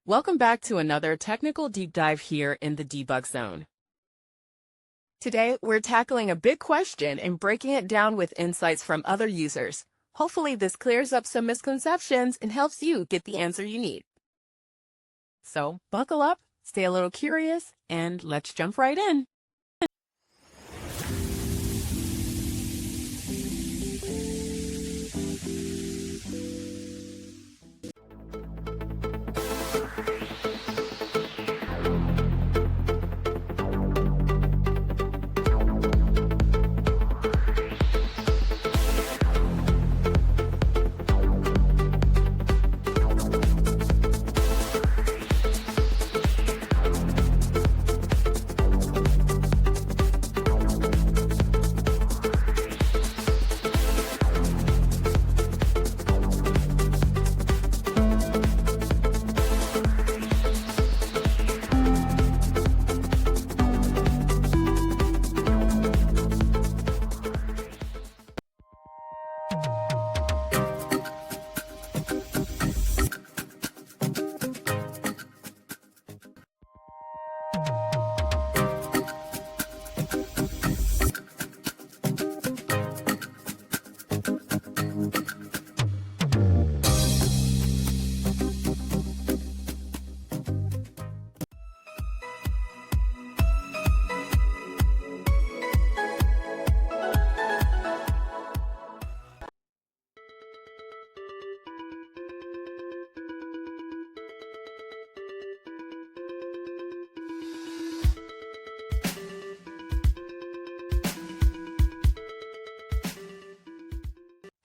Welcome back to another technical deep dive here in the debug zone. Today, we're tackling a big question and breaking it down with insights from other users. Hopefully, this clears up some misconceptions and helps you get the answer you need. So, buckle up, stay a little curious, and let's jump right in.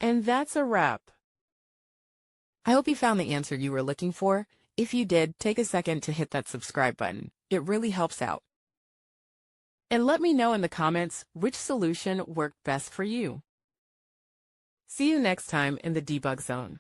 And that's a wrap. I hope you found the answer you were looking for. If you did, take a second to hit that subscribe button. It really helps out. And let me know in the comments which solution worked best for you. See you next time in the debug zone.